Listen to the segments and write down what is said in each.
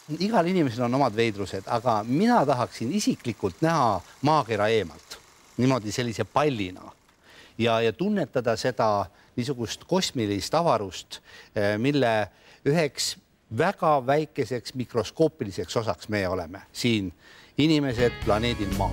Igal inimesel on omad veidrused, aga mina tahaksin isiklikult näha maakera eemalt, niimoodi sellise pallina ja tunnetada seda niisugust kosmilist avarust, mille üheks väga väikeseks mikroskoopiliseks osaks meie oleme siin inimesed planeedil Maa.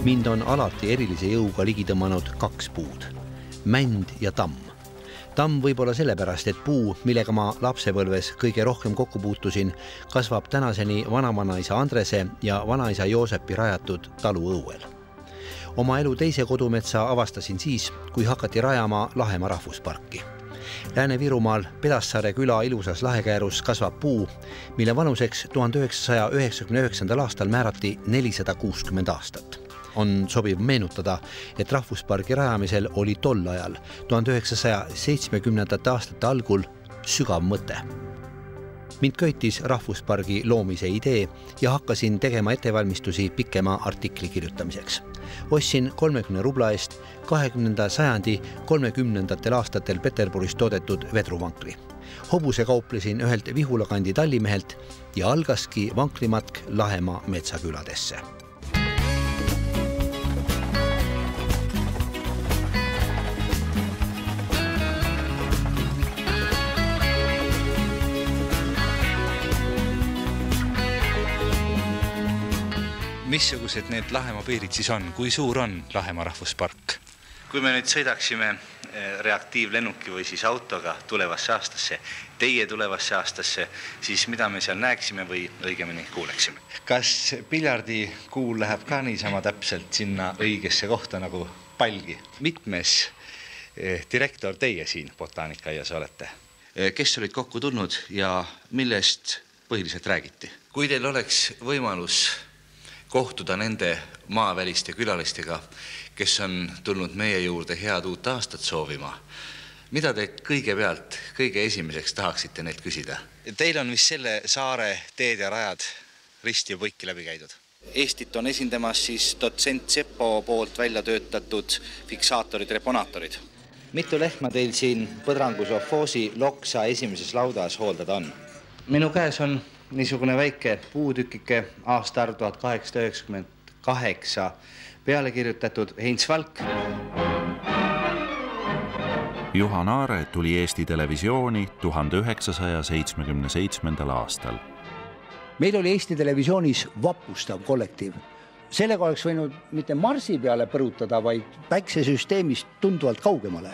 Mind on alati erilise jõuga ligi tõmmanud kaks puud, mänd ja tamm. Tamm võib olla sellepärast, et puu, millega ma lapsepõlves kõige rohkem kokku puutusin, kasvab tänaseni vanavanaisa Andrese ja vanaisa Joosepi rajatud taluõuel. Oma elu teise kodumetsa avastasin siis, kui hakati rajama Lahemaa rahvusparki. Lääne-Virumaal Pedassaare küla ilusas lahekäärus kasvab puu, mille vanuseks 1999. aastal määrati 460 aastat. On sobiv meenutada, et rahvuspargi rajamisel oli tol ajal 1970. aastate algul sügav mõte. Mind köitis rahvuspargi loomise idee ja hakkasin tegema ettevalmistusi pikema artikli kirjutamiseks. Ostsin 30 rubla eest 20. sajandi 30. aastatel Peterburis toodetud vedruvankri. Hobuse kauplesin ühelt Vihulakandi tallimehelt ja algaski vankrimatk Lahemaa metsaküladesse. Missugused need Lahemaa piirid siis on? Kui suur on Lahemaa rahvuspark? Kui me nüüd sõidaksime reaktiivlennuki või siis autoga tulevasse aastasse, teie tulevasse aastasse, siis mida me seal näeksime või õigemini kuuleksime? Kas piljardikuul läheb ka niisama täpselt sinna õigesse kohta nagu palgi? Mitmes direktor teie siin botaanikaias olete? Kes olid kokku tulnud ja millest põhiliselt räägiti? Kui teil oleks võimalus kohtuda nende maaväliste külalistega, kes on tulnud meie juurde head uut aastat soovima. Mida te kõigepealt, kõige esimeseks tahaksite neilt küsida? Teil on vist selle saare teed ja rajad risti ja põikki läbi käidud. Eestit on esindamas siis dotsent Seppo poolt välja töötatud fiksaatorid, reponaatorid. Mitu lehma teil siin Põdrangu-Sofoosi Loksa esimeses laudas hooldada on? Minu käes on niisugune väike puutükike aastaarv 1898 peale kirjutatud Heinz Valk. Juhan Aare tuli Eesti televisiooni 1977. aastal. Meil oli Eesti televisioonis vapustav kollektiiv. Sellega oleks võinud mitte Marsi peale põrutada, vaid päiksesüsteemist tunduvalt kaugemale.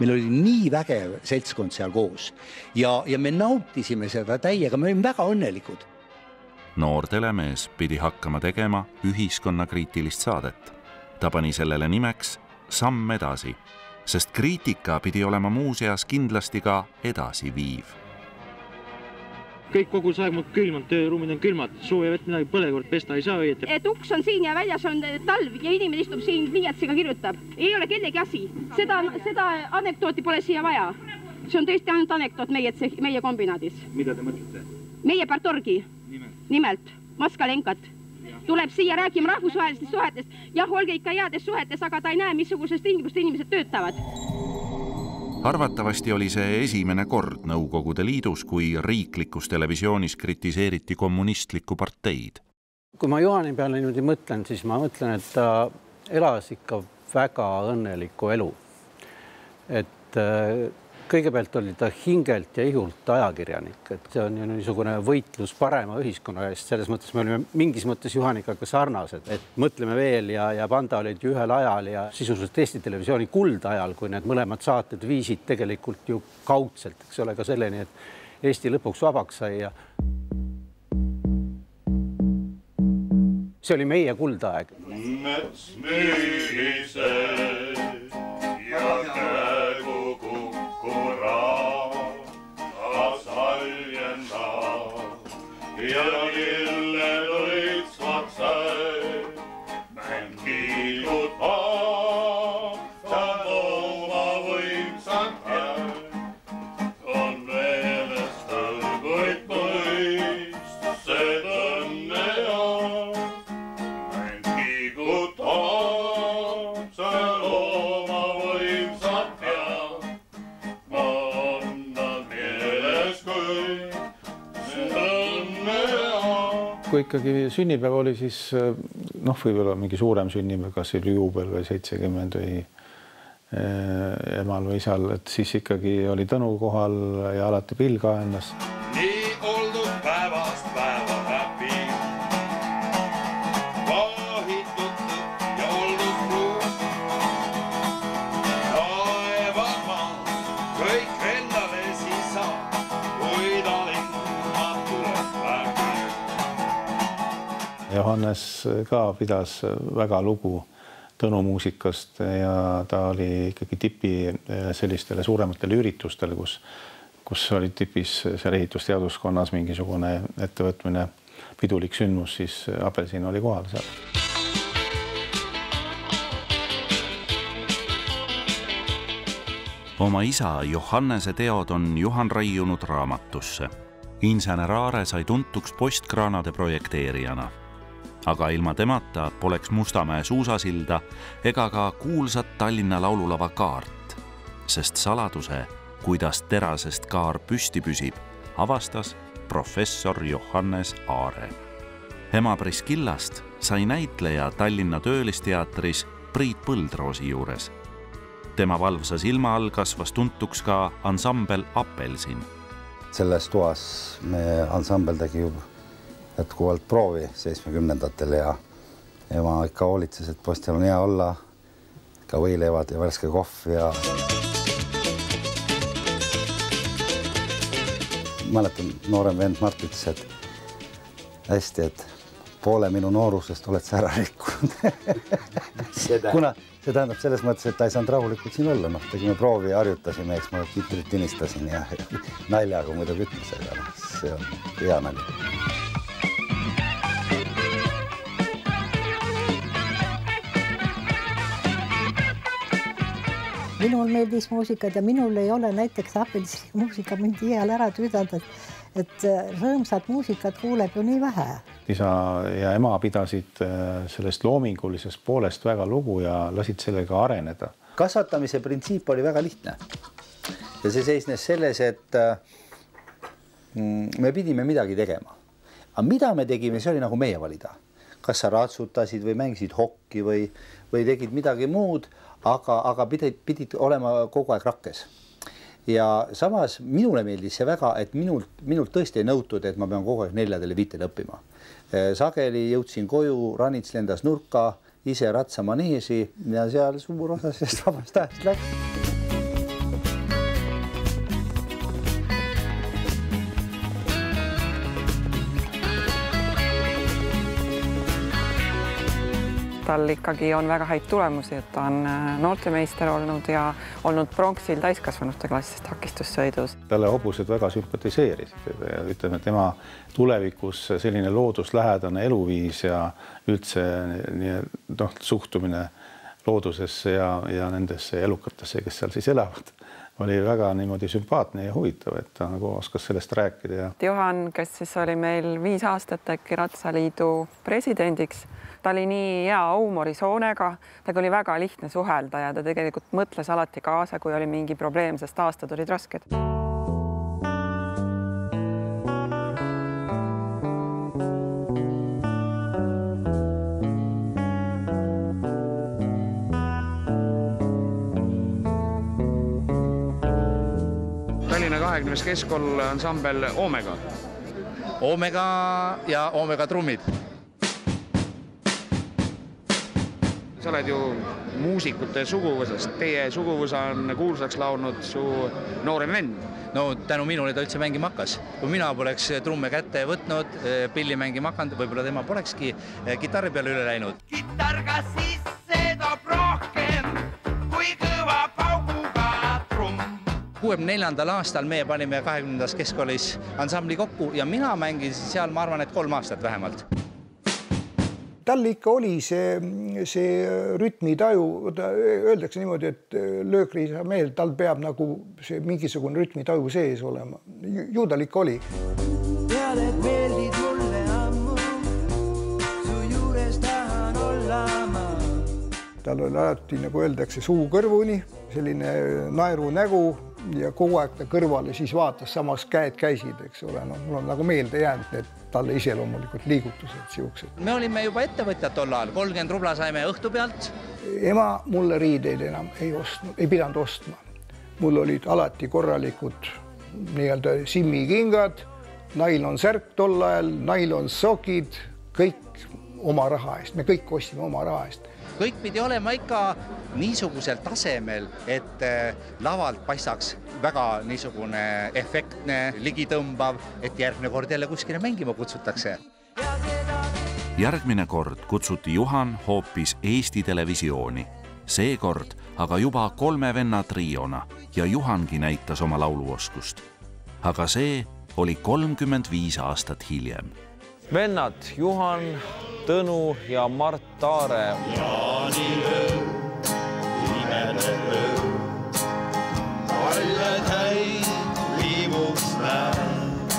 Meil oli nii vägev seltskond seal koos ja me nautisime seda täiega, me olime väga õnnelikud. Noor telemees pidi hakkama tegema ühiskonnakriitilist saadet. Ta pani sellele nimeks Samm edasi, sest kriitika pidi olema muuseas kindlasti ka edasi viiv. Kõik kogu aeg mul külmad, tööruumid on külmad, sooja vett midagi põlekord pesta ei saa õieti. Et uks on siin ja väljas on talv ja inimene istub siin pliiatsiga kirjutab. Ei ole kellegi asi. Seda anekdooti pole siia vaja. See on tõesti ainult anekdoot meie kombinaadis. Mida te mõtlete? Meie partorgi. Nimelt. Maskalenkat. Tuleb siia räägima rahvusvahelistest suhetest. Jah, olge ikka heades suhetes, aga ta ei näe, missugusest tingimust inimesed töötavad. Arvatavasti oli see esimene kord Nõukogude Liidus, kui riiklikus televisioonis kritiseeriti kommunistlikku parteid. Kui ma Juhani peale niimoodi mõtlen, siis ma mõtlen, et ta elas ikka väga õnnelikku elu. Et kõigepealt oli ta hingelt ja ihult ajakirjanik. Et see on ju niisugune võitlus parema ühiskonna eest. Selles mõttes me olime mingis mõttes Juhaniga ka sarnased. Et mõtleme veel ja Panda olid ju ühel ajal ja sisuliselt Eesti televisiooni kuldajal, kui need mõlemad saated viisid tegelikult ju kaudselt, eks ole, ka selleni, et Eesti lõpuks vabaks sai ja see oli meie kuldaeg. Mets müüse ja kägu kukura, as aljenda ja lilled õitsvad säe. Mängikud aastad oma võimsad käe. On meelest õlguid mõistused õnne ja mängikud aastad oma võimsad käe. Ma annan meeles kõik õnne ja. Kui ikkagi sünnipäev oli, siis võib-olla mingi suurem sünnipäev, kas oli juubel või 70 või emal või isal, et siis ikkagi oli Tõnu kohal ja alati pill kaenlas. Nii oldud päevast päeva läbi, vahitud ja oldud kuu. Taevad maa, kõik endale siis saab, kui ta linna tuleb läbi. Johannes ka pidas väga lugu Tõnu muusikast ja ta oli ikkagi tipi sellistele suurematele üritustele, kus oli tipis seal ehitusteaduskonnas mingisugune ettevõtmine, pidulik sündmus, siis Apelsin oli kohal seal. Oma isa Johannese teod on Juhan raiunud raamatusse. Insener Aare sai tuntuks postkraanade projekteerijana. Aga ilma temata poleks Mustamäe suusasilda ega ka kuulsat Tallinna laululava kaart, sest saladuse, kuidas terasest kaar püsti püsib, avastas professor Johannes Aare. Ema Priskillast sai näitleja Tallinna Töölisteatris Priit Põldroosi juures. Tema valvsa silma all kasvas tuntuks ka ansambel Apelsin. Selles toas me ansambel tegi juba jätkuvalt proovi 70-ndatel ja ema ikka hoolitses, et postil on hea olla, ka võileivad ja värske kohv ja mäletan, noorem vend Mart ütles, et hästi, et poole minu noorusest oled sa ära rikkunud. Kuna see tähendab selles mõttes, et ta ei saanud rahulikult siin olla, tegime proovi, harjutasime, eks ma titlit tinistasin ja naljaga muidugi ütles, aga see on hea nali. Minul meeldis muusikad ja minul ei ole näiteks Apelsini muusika mind iial ära tüüdanud, et rõõmsat muusikat kuuleb ju nii vähe. Isa ja ema pidasid sellest loomingulisest poolest väga lugu ja lasid sellega areneda. Kasvatamise printsiip oli väga lihtne. Ja see seisnes selles, et me pidime midagi tegema. Aga mida me tegime, see oli nagu meie valida. Kas sa ratsutasid või mängisid hokki või tegid midagi muud, aga pidid olema kogu aeg rakkes. Ja samas minule meeldis see väga, et minult tõesti ei nõutud, et ma pean kogu aeg 4-5 õppima. Sageli jõudsin koju, ranits lendas nurka, ise ratsa maneesi ja seal suur osa sellest vabast ajast läks. Tal ikkagi on väga häid tulemusi, et ta on noortemeister olnud ja olnud pronksil täiskasvanuste klassist takistussõidus. Talle hobused väga sümpatiseerisid. Ütleme, tema tulevikus selline looduslähedane eluviis ja üldse suhtumine loodusesse ja nendesse elukatesse, kes seal siis elavad, oli väga niimoodi sümpaatne ja huvitav, et ta nagu oskas sellest rääkida. Johan, kes siis oli meil 5 aastat äkki Ratsaliidu presidendiks, ta oli nii hea huumorisoonega, temaga oli väga lihtne suhelda ja ta tegelikult mõtles alati kaasa, kui oli mingi probleem, sest aastad olid rasked. Tallinna 20. keskkool ansambel Omega. Omega ja Omega trummid. Sa oled ju muusikute suguvõsast. Teie suguvõsa on kuulsaks laulnud su noorem vend. No tänu minule ta üldse mängima hakkas. Kui mina poleks trumme kätte võtnud, pilli mängima hakanud, võib-olla tema polekski kitarri peale üle läinud. Kitarga sisse toob rohkem kui kõva pauguga trumm. 64. aastal meie panime 20. keskkoolis ansambli kokku ja mina mängisin seal, ma arvan, et 3 aastat vähemalt. Tal ikka oli see rütmitaju, öeldakse niimoodi, et löökriisa meel, tal peab nagu see mingisugune rütmitaju sees olema. Ju tal ikka oli. Tead, et meeldid mulle ammu, su juures tahan olla ma. Tal oli alati, nagu öeldakse, suu kõrvuni, selline naeru nägu ja kogu aeg ta kõrvale siis vaatas, samas käed käisid, eks ole. No, mul on nagu meelde jäänud, et talle iseloomulikult liigutused siuksed. Me olime juba ettevõtjad tol ajal, 30 rubla saime õhtu pealt. Ema mulle riideid enam ei pidanud ostma. Mul olid alati korralikud nii-öelda simmikingad, nailon särk tol ajal, nailon sokid, kõik oma raha eest. Me kõik ostime oma raha eest. Kõik pidi olema ikka niisugusel tasemel, et lavalt paistaks väga niisugune efektne, ligitõmbav, et järgmine kord jälle kuskile mängima kutsutakse. Järgmine kord kutsuti Juhan hoopis Eesti Televisiooni. Seekord aga juba 3 venna triona ja Juhangi näitas oma lauluoskust. Aga see oli 35 aastat hiljem. Vennad Juhan, Tõnu ja Mart Taare. Jaanilöö, imede löö, palle täid liivuks näed,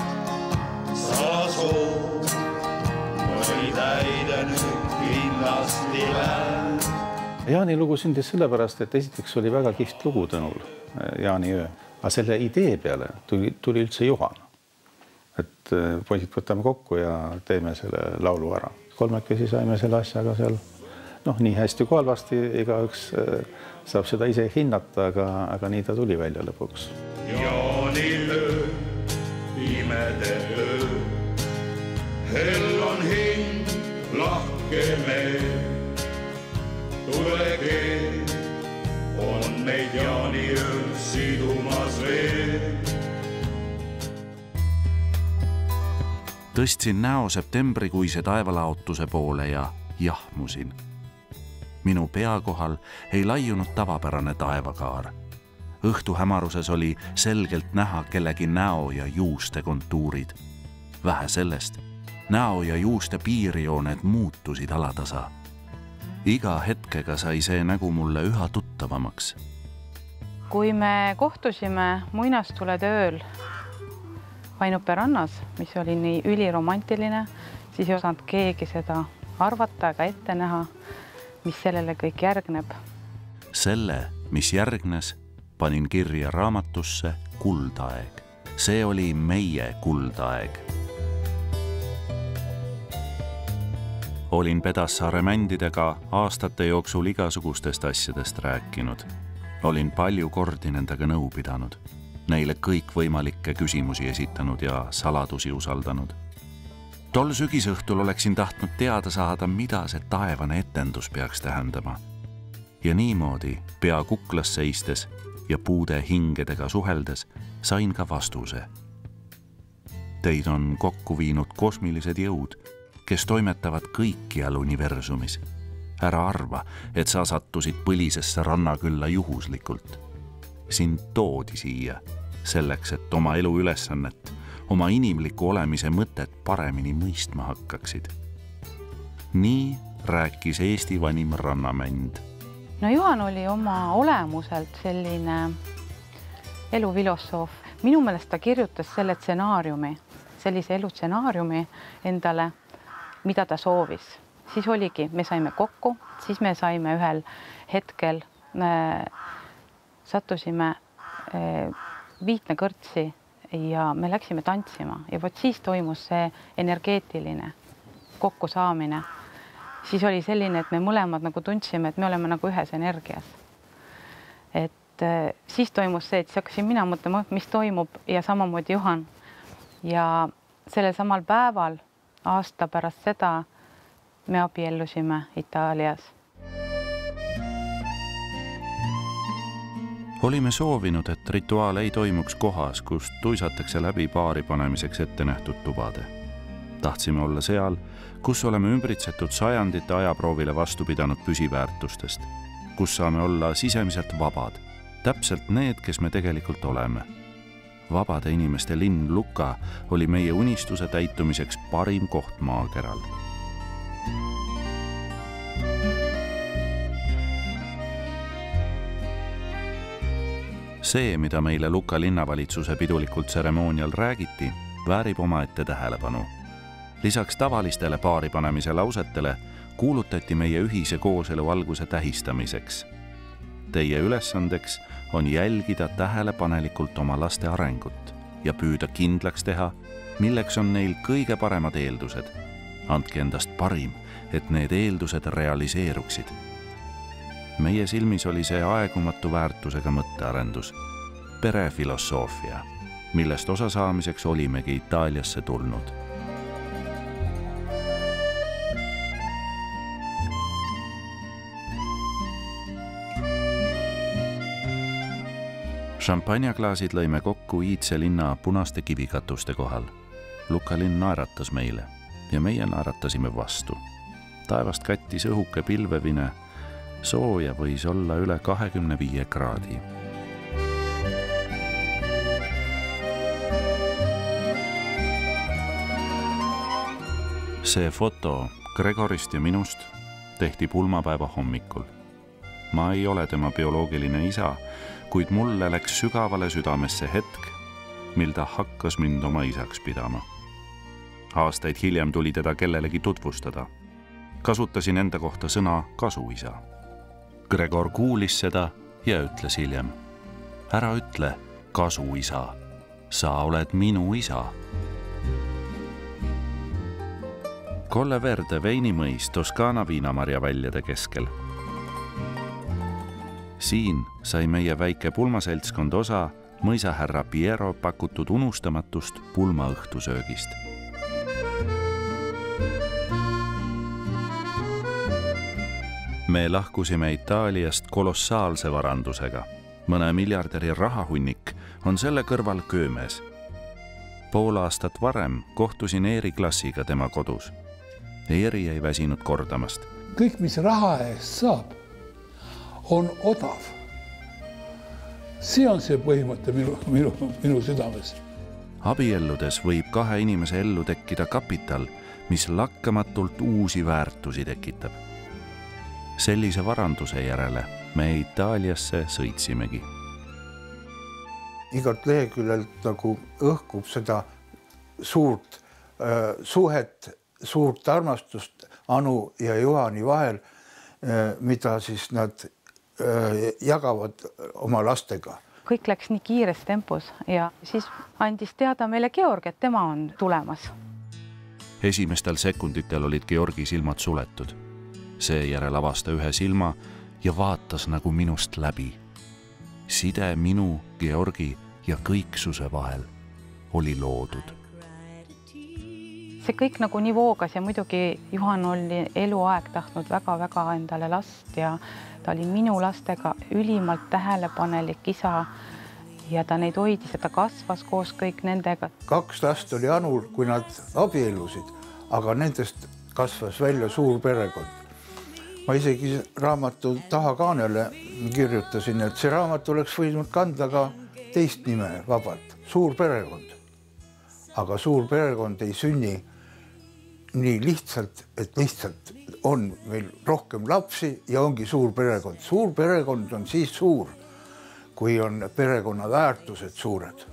sa soov, või täide nüüd kindlasti lähed. Jaani lugu sündis sellepärast, et esiteks oli väga kihvt lugu Tõnul, Jaani öö, aga selle idee peale tuli üldse Juhan. Et poisid võtame kokku ja teeme selle laulu ära. Kolmekesi saime selle asjaga seal, nii hästi kui halvasti, igaüks saab seda ise hinnata, aga nii ta tuli välja lõpuks. Jaanilöö, imede öö, hell on hind, lahke meel, tulege, on meid jaaniöö sidumas veel. Tõstsin näo septembrikuise taevalaotuse poole ja jahmusin. Minu pea kohal ei laiunud tavapärane taevakaar. Õhtu hämaruses oli selgelt näha kellegi näo ja juuste kontuurid. Vähe sellest, näo ja juuste piirjooned muutusid alatasa. Iga hetkega sai see nägu mulle üha tuttavamaks. Kui me kohtusime muinastuled ööl Vainupe rannas, mis oli nii üliromantiline, siis ei osanud keegi seda arvata ega ette näha, mis sellele kõik järgneb. Selle, mis järgnes, panin kirja raamatusse Kuldaeg. See oli meie kuldaeg. Olin Pedassaare mändidega aastate jooksul igasugustest asjadest rääkinud. Olin palju kordi nendega nõu pidanud. Neile kõikvõimalikke küsimusi esitanud ja saladusi usaldanud. Tol sügisõhtul oleksin tahtnud teada saada, mida see taevane etendus peaks tähendama. Ja niimoodi, pea kuklas seistes ja puude hingedega suheldes, sain ka vastuse. Teid on kokku viinud kosmilised jõud, kes toimetavad kõikjal universumis. Ära arva, et sa sattusid põlisesse rannakülla juhuslikult. Sind toodi siia selleks, et oma elu ülesannet, oma inimliku olemise mõtet paremini mõistma hakkaksid. Nii rääkis Eesti vanim rannamänd. No Juhan oli oma olemuselt selline elufilosoof. Minu meelest ta kirjutas selle stsenaariumi, sellise elustsenaariumi endale, mida ta soovis. Siis oligi, me saime kokku, siis me saime ühel hetkel, sattusime Viitne kõrtsi ja me läksime tantsima ja võt siis toimus see energeetiline kokkusaamine. Siis oli selline, et me mõlemad nagu tundsime, et me oleme nagu ühes energias. Et siis toimus see, et siis hakkasin mina mõtlema, mis toimub ja samamoodi Juhan. Ja sellel samal päeval, aasta pärast seda, me abiellusime Itaalias. Olime soovinud, et rituaal ei toimuks kohas, kus tuisatakse läbi paari panemiseks ette nähtud tubade. Tahtsime olla seal, kus oleme ümbritsetud sajandite ajaproovile vastu pidanud püsiväärtustest, kus saame olla sisemiselt vabad täpselt need, kes me tegelikult oleme. Vabade inimeste linn Luka oli meie unistuse täitumiseks parim koht maakeral. See, mida meile Luka linnavalitsuse pidulikult tseremoonial räägiti, väärib omaette tähelepanu. Lisaks tavalistele paaripanemise lausetele kuulutati meie ühise kooselu alguse tähistamiseks. Teie ülesandeks on jälgida tähelepanelikult oma laste arengut ja püüda kindlaks teha, milleks on neil kõige paremad eeldused. Andke endast parim, et need eeldused realiseeruksid. Meie silmis oli see aegumatu väärtusega mõttearendus, perefilosoofia, millest osa saamiseks olimegi Itaaliasse tulnud. Šampanjaklaasid lõime kokku iidse linna punaste kivikatuste kohal. Luka linn naeratas meile ja meie naeratasime vastu. Taevast kattis õhuke pilvevine, sooja võis olla üle 25 kraadi. See foto Gregorist ja minust tehti pulmapäeva hommikul. Ma ei ole tema bioloogiline isa, kuid mulle läks sügavale südamesse hetk, mil ta hakkas mind oma isaks pidama. Aastaid hiljem tuli teda kellelegi tutvustada. Kasutasin enda kohta sõna kasuisa. Gregor kuulis seda ja ütles hiljem: ära ütle kasuisa, sa oled minu isa. Colle Verde veinimõis Toskaana viinamarja väljade keskel. Siin sai meie väike pulmaseltskond osa mõisahärra Piero pakutud unustamatust pulmaõhtusöögist. Me lahkusime Itaaliast kolossaalse varandusega. Mõne miljarderi rahahunnik on selle kõrval Köömes. Pool aastat varem kohtusin Eeri klassiga tema kodus. Eeri ei väsinud kordamast. Kõik, mis raha eest saab, on odav. See on see põhimõte minu südames. Abielludes võib kahe inimese ellu tekkida kapital, mis lakkamatult uusi väärtusi tekitab. Sellise varanduse järele me Itaaliasse sõitsimegi. Igalt leheküljelt nagu õhkub seda suurt suhet, suurt armastust Anu ja Juhani vahel, mida siis nad jagavad oma lastega. Kõik läks nii kiires tempos ja siis andis teada meile Georg, et tema on tulemas. Esimestel sekunditel olid Georgi silmad suletud. Seejärel avas ta ühe silma ja vaatas nagu minust läbi. Side minu, Georgi ja kõiksuse vahel oli loodud. See kõik nagu nii voogas ja muidugi Juhan oli eluaeg tahtnud väga-väga endale last ja ta oli minu lastega ülimalt tähelepanelik isa ja ta neid hoidis ja ta kasvas koos kõik nendega. 2 last oli Anul, kui nad abiellusid, aga nendest kasvas välja suur perekond. Ma isegi raamatu tahakaanele kirjutasin, et see raamat oleks võinud kanda ka teist nime vabalt, suur perekond. Aga suur perekond ei sünni nii lihtsalt, et lihtsalt on meil rohkem lapsi ja ongi suur perekond. Suur perekond on siis suur, kui on perekonna väärtused suured.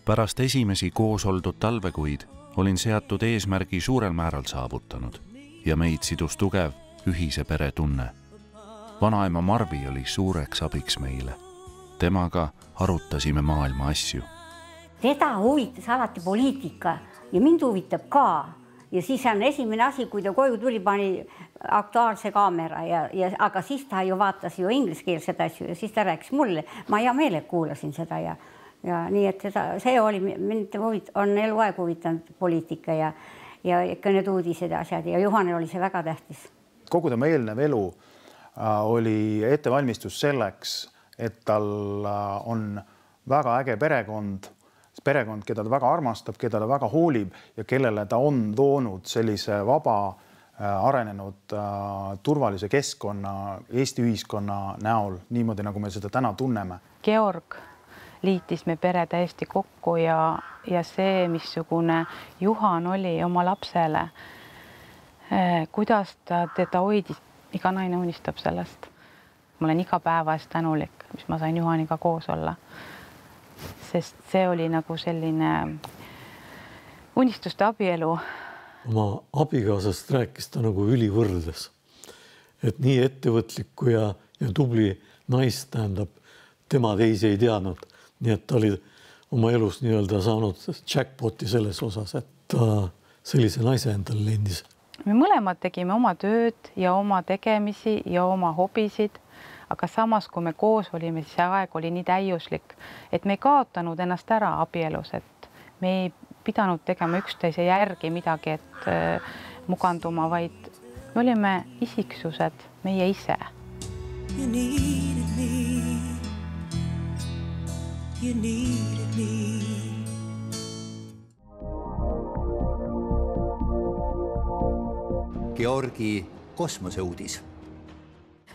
Pärast esimesi koos oldud talvekuid olin seatud eesmärgi suurel määral saavutanud ja meid sidus tugev ühise pere tunne. Vanaema Marvi oli suureks abiks meile. Temaga arutasime maailma asju. Teda huvitas alati poliitika ja mind huvitab ka. Ja siis on esimene asi, kui ta koju tuli, pani Aktuaalse kaamera, aga siis ta ju vaatas ju ingliskeelsed asju ja siis ta rääkis mulle. Ma hea meelega kuulasin seda ja nii, et see oli, mind on eluaeg huvitanud poliitika ja ikka need uudised ja asjad ja Juhanel oli see väga tähtis. Kogu tema eelnev elu oli ettevalmistus selleks, et tal on väga äge perekond, keda ta väga armastab, keda ta väga hoolib ja kellele ta on toonud sellise vaba arenenud turvalise keskkonna Eesti ühiskonna näol, niimoodi nagu me seda täna tunneme. Georg liitis me pere täiesti kokku ja see, missugune Juhan oli oma lapsele, kuidas ta teda hoidis, iga naine unistab sellest. Ma olen iga päeva eest tänulik, mis ma sain Juhaniga koos olla. Sest see oli nagu selline unistuste abielu. Oma abikaasast rääkis ta nagu ülivõrdes. Et nii ettevõtlikku ja tubli naist tähendab, tema teisi ei teadnud. Nii et ta oli oma elus nii-öelda saanud jackpoti selles osas, et ta sellise naise endal lendis. Me mõlemad tegime oma tööd ja oma tegemisi ja oma hobisid, aga samas, kui me koos olime, siis see aeg oli nii täiuslik, et me ei kaotanud ennast ära abielus, et me ei pidanud tegema üksteise järgi midagi, et muganduma, vaid me olime isiksused, meie ise. You needed me. You needed me. Georgi kosmoseuudis.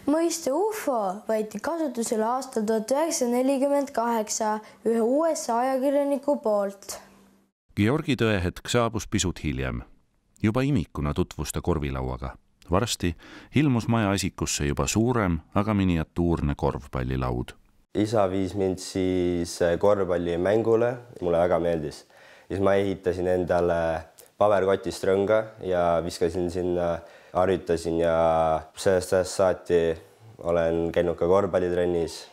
Mõiste UFO võeti kasutusele aastal 1948 ühe USA ajakirjaniku poolt. Georgi tõehetk saabus pisut hiljem. Juba imikuna tutvus ta korvilauaga. Varsti ilmus maja esikusse juba suurem, aga miniatuurne korvpallilaud. Isa viis mind siis korvpallimängule, mulle väga meeldis. Siis ma ehitasin endale paberkotist rõnga ja viskasin sinna, harjutasin ja sellest saati olen käinud ka korvpallitrennis.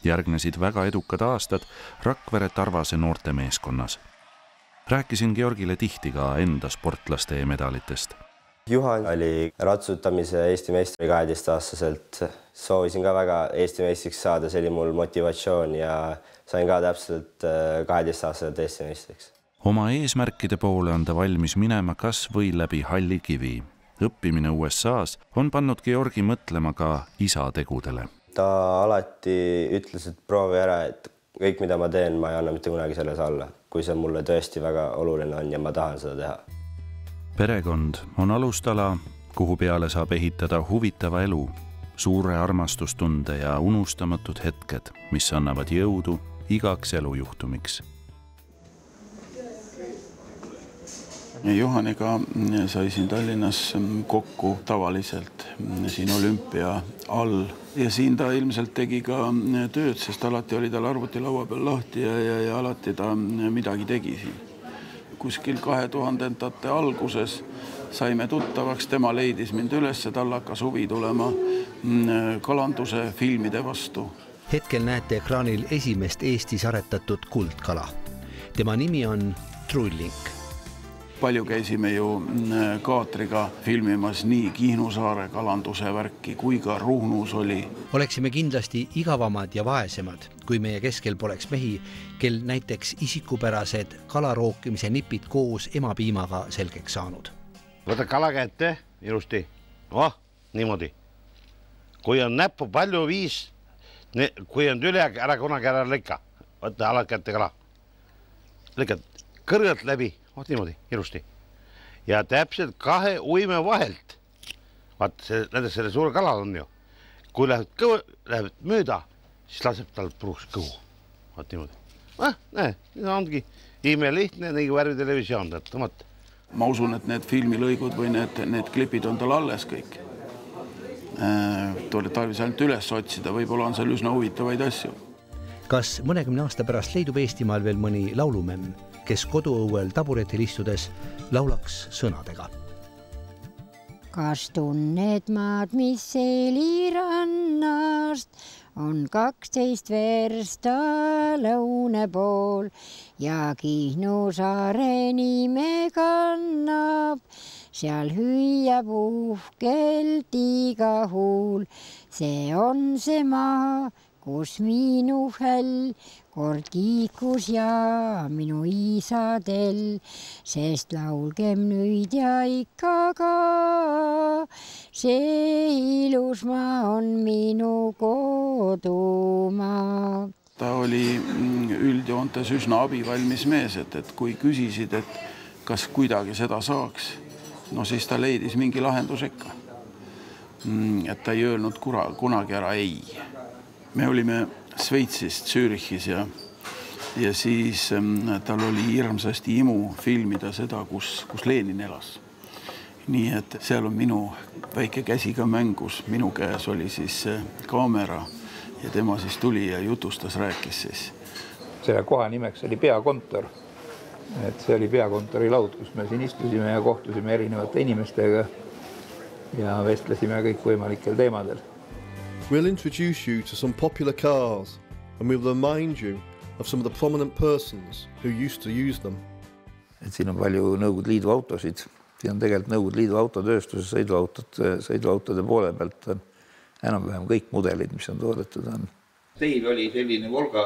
Järgnesid väga edukad aastad Rakvere Tarvase noortemeeskonnas. Rääkisin Georgile tihti ka enda sportlaste medalitest. Juhan oli ratsutamise Eesti meistri 12-aastaselt. Soovisin ka väga Eesti meistriks saada, see oli mul motivatsioon ja sain ka täpselt 12-aastaselt Eesti meistriks. Oma eesmärkide poole on ta valmis minema kas või läbi halli kivi. Õppimine USAs on pannud Georgi mõtlema ka isa tegudele. Ta alati ütles, et proovi ära, et kõik, mida ma teen, ma ei anna mitte kunagi selles alla, kui see mulle tõesti väga oluline on ja ma tahan seda teha. Perekond on alustala, kuhu peale saab ehitada huvitava elu, suure armastustunde ja unustamatud hetked, mis annavad jõudu igaks elujuhtumiks. Juhaniga sai siin Tallinnas kokku tavaliselt siin olümpia all ja siin ta ilmselt tegi ka tööd, sest alati oli tal arvutilaua peal lahti ja alati ta midagi tegi siin. Kuskil 2000-ndate alguses saime tuttavaks, tema leidis mind üles, tal hakkas huvi tulema kalanduse filmide vastu. Hetkel näete ekraanil esimest Eestis aretatud kuldkala. Tema nimi on Trullink. Palju käisime ju kaatriga filmimas nii Kihnu saare kalanduse värki kui ka Ruhnus oli. Oleksime kindlasti igavamad ja vaesemad, kui meie keskel poleks mehi, kel näiteks isikupärased kalarookimise nipid koos emapiimaga selgeks saanud. Võta kala kätte ilusti. Niimoodi. Kui on näppu palju viis, kui on üle, ära kunagi ära lõika. Võta alad kätte kala. Lõikad kõrgelt läbi. Niimoodi, ilusti. Ja täpselt 2 uime vahelt. Vaata, selle suure kalal on ju. Kui läheb mööda, siis laseb tal puruks kõhu. Vaata niimoodi. Ongi imelihtne nagu värvitelevisioon. Ma usun, et need filmilõigud või need klipid on tal alles kõik. Tuli tarvis ainult üles otsida, võib-olla on seal üsna huvitavaid asju. Kas mõnekümne aasta pärast leidub Eestimaal veel mõni laulumemm, kes koduõuel taburetil istudes laulaks sõnadega? Kas tunned maad, mis Selirannast on 12 versta lõune pool ja Kihnu saare nime kannab, seal hüüab uhkelt iga huul. See on see maa, kus minu häll kord kiikus ja minu isadel, sest laulgem nüüd ja ikka ka, see ilus maa on minu kodumaa. Ta oli üldjoontes üsna abivalmis mees, et kui küsisid, et kas kuidagi seda saaks, no siis ta leidis mingi lahendus ikka. Et ta ei öelnud kunagi ära ei. Me olime Sveitsist, Zürichis ja siis tal oli hirmsasti imu filmida seda, kus Lenin elas. Nii et seal on minu väike käsi ka mängus. Minu käes oli siis kaamera ja tema siis tuli ja jutustas, rääkis siis. Selle koha nimeks oli peakontor. Et see oli peakontori laud, kus me siin istusime ja kohtusime erinevate inimestega ja vestlesime kõik võimalikel teemadel. We'll introduce you to some popular cars and we'll remind you of some of the prominent persons who used to use them. Et siin on palju Nõukogude Liidu autosid. Siin on tegelikult Nõukogude Liidu autotööstuse sõiduautode poole pealt enam-vähem kõik mudelid, mis on toodetud on. Teil oli selline Volga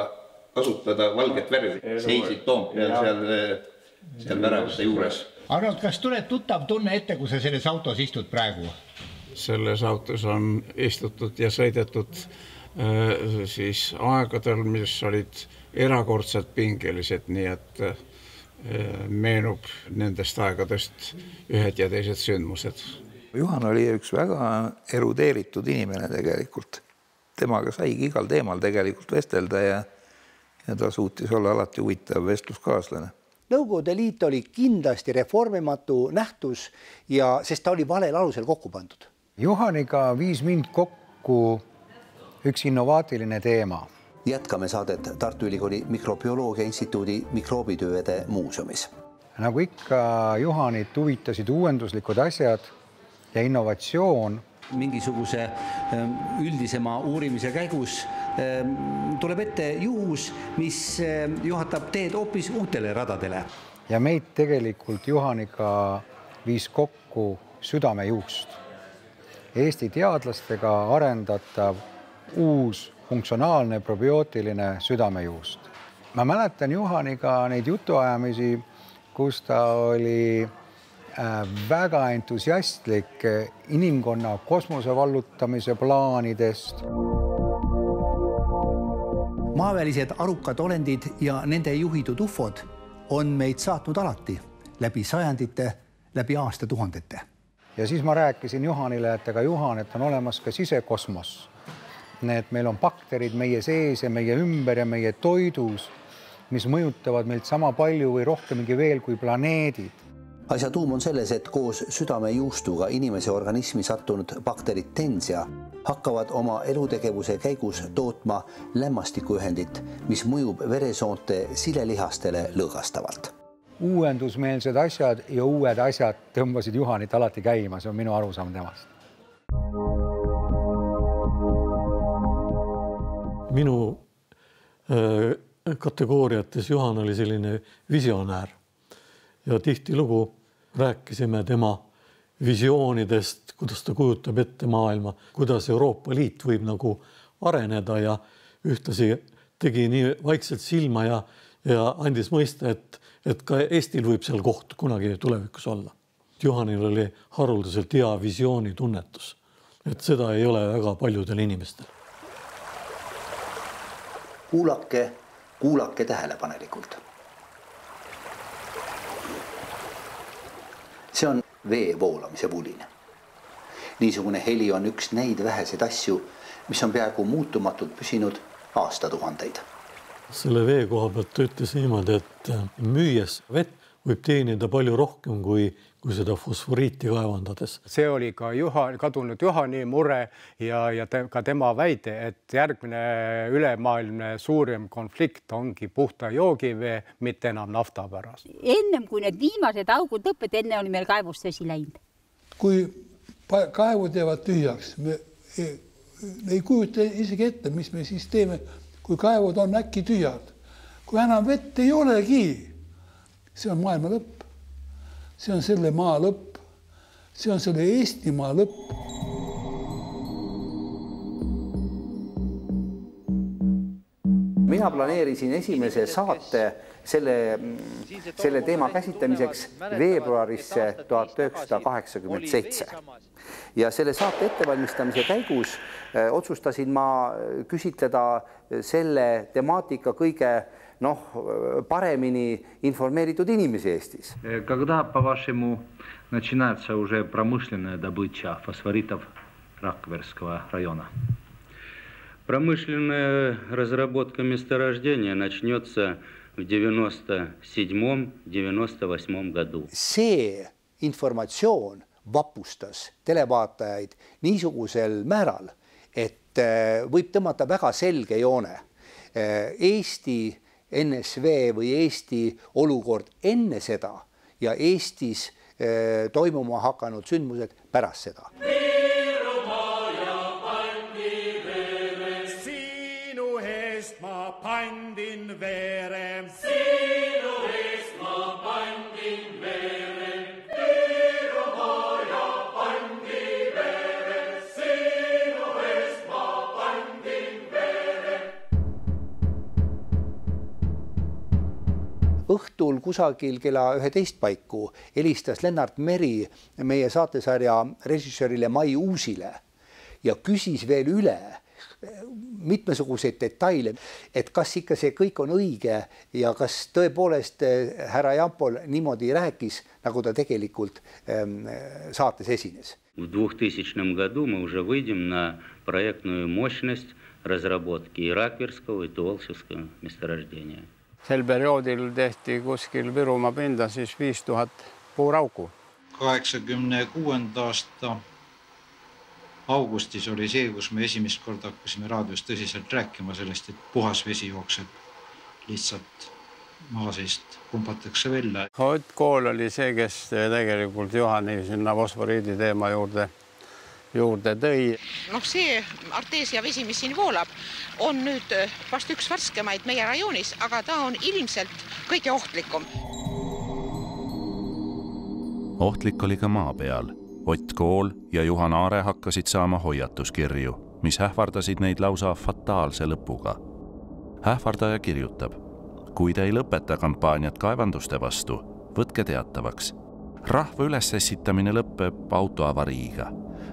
kasutada valget värvi, seisid Toompeal seal väravuse juures. Arnold, kas tuleb tuttav tunne ette, kui sa selles autos istud praegu? Selles autos on istutud ja sõidetud siis aegadel, mis olid erakordselt pingelised, nii et meenub nendest aegadest ühed ja teised sündmused. Juhan oli üks väga erudeeritud inimene tegelikult. Temaga saigi igal teemal tegelikult vestelda ja ta suutis olla alati huvitav vestluskaaslane. Nõukogude Liit oli kindlasti reformimatu nähtus, sest ta oli valel alusel kokku pandud. Juhaniga viis mind kokku üks innovaatiline teema. Jätkame saadet Tartu Ülikooli Mikrobioloogia Instituudi mikroobitööde muuseumis. Nagu ikka Juhanit huvitasid uuenduslikud asjad ja innovatsioon. Mingisuguse üldisema uurimise käigus tuleb ette juhus, mis juhatab teed hoopis uutele radadele. Ja meid tegelikult Juhaniga viis kokku südamejuust. Eesti teadlastega arendatav uus funktsionaalne probiootiline südamejuust. Ma mäletan Juhaniga neid jutuajamisi, kus ta oli väga entusiastlik inimkonna kosmose vallutamise plaanidest. Maavälised arukad olendid ja nende juhitud ufod on meid saatnud alati läbi sajandite, läbi aastatuhandete. Ja siis ma rääkisin Juhanile, et aga Juhan, et on olemas ka sisekosmos. Et meil on bakterid meie sees ja meie ümber ja meie toidus, mis mõjutavad meilt sama palju või rohkemgi veel kui planeedid. Asja tuum on selles, et koos südamejuustuga inimese organismi sattunud bakterid Tensia hakkavad oma elutegevuse käigus tootma lämmastikuühendit, mis mõjub veresoonte silelihastele lõõgastavalt. Uuendusmeelsed asjad ja uued asjad tõmbasid Juhanit alati käima, see on minu arusaam temast. Minu kategooriates Juhan oli selline visionäär ja tihtilugu rääkisime tema visioonidest, kuidas ta kujutab ette maailma, kuidas Euroopa Liit võib nagu areneda ja ühtlasi tegi nii vaikselt silma ja andis mõista, et ka Eestil võib seal koht kunagi tulevikus olla. Juhanil oli haruldaselt hea visiooni tunnetus, et seda ei ole väga paljudel inimestel. Kuulake tähelepanelikult. See on vee voolamise vuline. Niisugune heli on üks neid väheseid asju, mis on peaaegu muutumatult püsinud aastatuhandeid. Selle vee koha pealt ta ütles niimoodi, et müües vett võib teenida palju rohkem kui seda fosforiiti kaevandades. See oli ka kadunud Juhani mure ja ka tema väide, et järgmine ülemaailmne suurem konflikt ongi puhta joogivee, mitte enam nafta pärast. Ennem kui need viimased augud lõpped, enne oli meil kaevust vesi läinud. Kui kaevud jäävad tühjaks, me ei kujuta isegi ette, mis me siis teeme, kui kaevud on äkki tühjad. Kui enam vett ei olegi, see on maailma lõpp. See on selle maa lõpp. See on selle Eestimaa lõpp. Mina planeerisin esimese saate selle teema käsitlemiseks veebruarisse 1987. Ja selle saate ettevalmistamise käigus otsustasin ma küsitleda selle temaatika kõige paremini informeeritud inimesi Eestis. Когда, по-вашему, начинается уже промышленная добыча фосфоритов Rakverskого района? Промышленная разработка месторождения начнется в 97-98 году. See informatsioon vapustas televaatajaid niisugusel määral, et võib tõmmata väga selge joone. Eesti NSV või Eesti olukord enne seda ja Eestis toimuma hakanud sündmused pärast seda. Sinu eest ma pandin vere. Sinu eest ma pandin vere. Virumaa pandi vere. Sinu eest ma pandin vere. Õhtul kusagil kella 11 paiku helistas Lennart Meri meie saatesarja režissöörile Mai Uusile ja küsis veel üle mitmesuguseid detaile, et kas ikka see kõik on õige ja kas tõepoolest härra Jampol niimoodi rääkis, nagu ta tegelikult saates esines. В 2000 году мы уже выйдем на проектную мощность разработки и Rakverskого, и Tuvolsevskого месторождения. Sel perioodil tehti kuskil Virumaa pinda siis 5000 puurauku. 86. aasta augustis oli see, kus me esimest korda hakkasime raadios tõsiselt rääkima sellest, et puhas vesi jookseb lihtsalt maa seest pumpatakse välja. Ott Kool oli see, kes tegelikult Juhani sinna fosforiidi teema juurde tõi. See arteesia vesi, mis siin voolab, on nüüd vast üks värskemaid meie rajoonis, aga ta on ilmselt kõige ohtlikum. Ohtlik oli ka maa peal. Ott Kool ja Juhan Aare hakkasid saama hoiatuskirju, mis ähvardasid neid lausa fataalse lõpuga. Ähvardaja kirjutab: kui te ei lõpeta kampaaniat kaevanduste vastu, võtke teatavaks. Rahva ülesessitamine lõpeb autoavariiga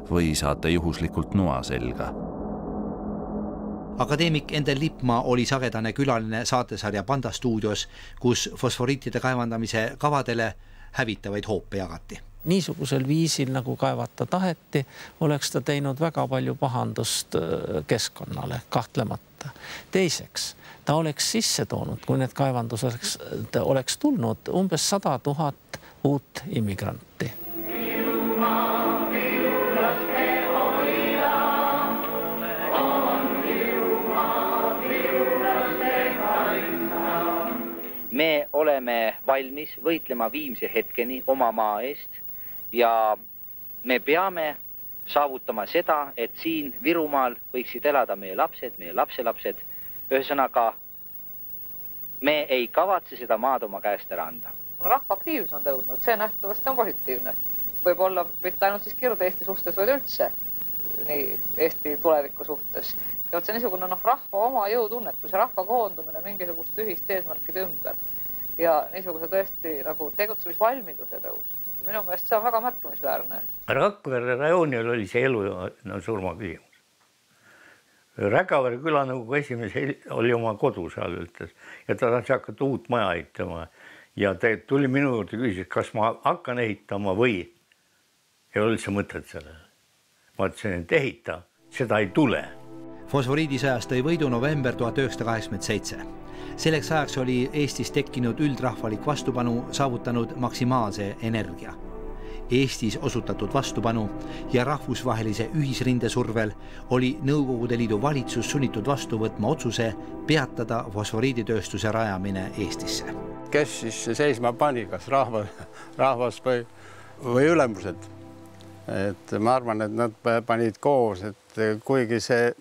või saate juhuslikult noa selga. Akadeemik Endel Lippmaa oli sagedane külaline saatesarja Panda stuudios, kus fosforiitide kaevandamise kavadele hävitavaid hoope jagati. Niisugusel viisil, nagu kaevata taheti, oleks ta teinud väga palju pahandust keskkonnale, kahtlemata. Teiseks, ta oleks sisse toonud, kui need kaevanduseks oleks tulnud umbes 100 000 uut immigranti. Me oleme valmis võitlema viimse hetkeni oma maa eest ja me peame saavutama seda, et siin Virumaal võiksid elada meie lapsed, meie lapselapsed. Ühesõnaga, me ei kavatse seda maad oma käest ära anda. Rahva aktiivsus on tõusnud, see nähtavasti on positiivne. Võib-olla mitte ainult siis Kirde-Eesti suhtes, vaid üldse nii Eesti tuleviku suhtes. Ja see niisugune rahva oma jõutunnetus ja rahva koondumine mingisugust ühist eesmärkide ümber ja niisuguse tõesti nagu tegutsemisvalmiduse tõus. Minu meelest see on väga märkimisväärne. Rakvere rajoonil oli see elu surma küsimus. Räkavere külanõukogu esimees oli oma kodu seal ütles ja ta tahtis hakata uut maja ehitama ja tuli minu juurde küsis, kas ma hakkan ehitama või ei ole üldse mõtet sellele. Ma ütlesin, et ehita, seda ei tule. Fosforiidisõjast tõi võidu november 1987. Selleks ajaks oli Eestis tekkinud üldrahvalik vastupanu saavutanud maksimaalse energia. Eestis osutatud vastupanu ja rahvusvahelise ühisrinde survel oli Nõukogude Liidu valitsus sunnitud vastu võtma otsuse peatada fosforiiditööstuse rajamine Eestisse. Kes siis seisma pani, kas rahvas või ülemused? Et ma arvan, et nad panid koos, et kuigi see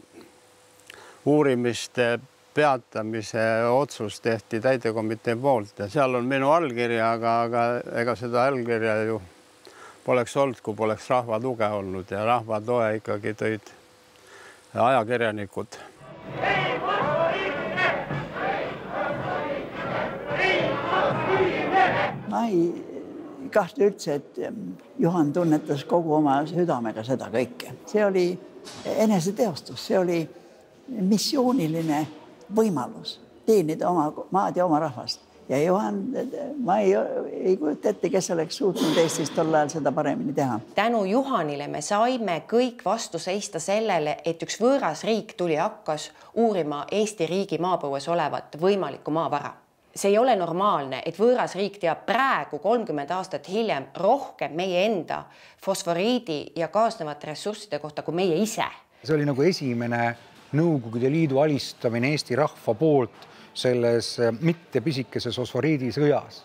uurimiste peatamise otsus tehti täitekomitee poolt ja seal on minu allkirja, aga ega seda allkirja ju poleks olnud, kui poleks rahva tuge olnud ja rahva toe ikkagi tõid ajakirjanikud. Ma ei kahtle üldse, et Juhan tunnetas kogu oma südamega seda kõike. See oli eneseteostus, see oli missiooniline võimalus teenida oma maad ja oma rahvast. Ja Juhan, ma ei kujuta ette, kes oleks suutnud Eestis tol ajal seda paremini teha. Tänu Juhanile me saime kõik vastu seista sellele, et üks võõras riik tuli hakkas uurima Eesti riigi maapõues olevat võimalikku maavara. See ei ole normaalne, et võõras riik teab praegu 30 aastat hiljem rohkem meie enda fosforiidi ja kaasnevate ressursside kohta kui meie ise. See oli nagu esimene Nõukogude Liidu alistamine Eesti rahva poolt selles mitte pisikeses fosforiidisõjas.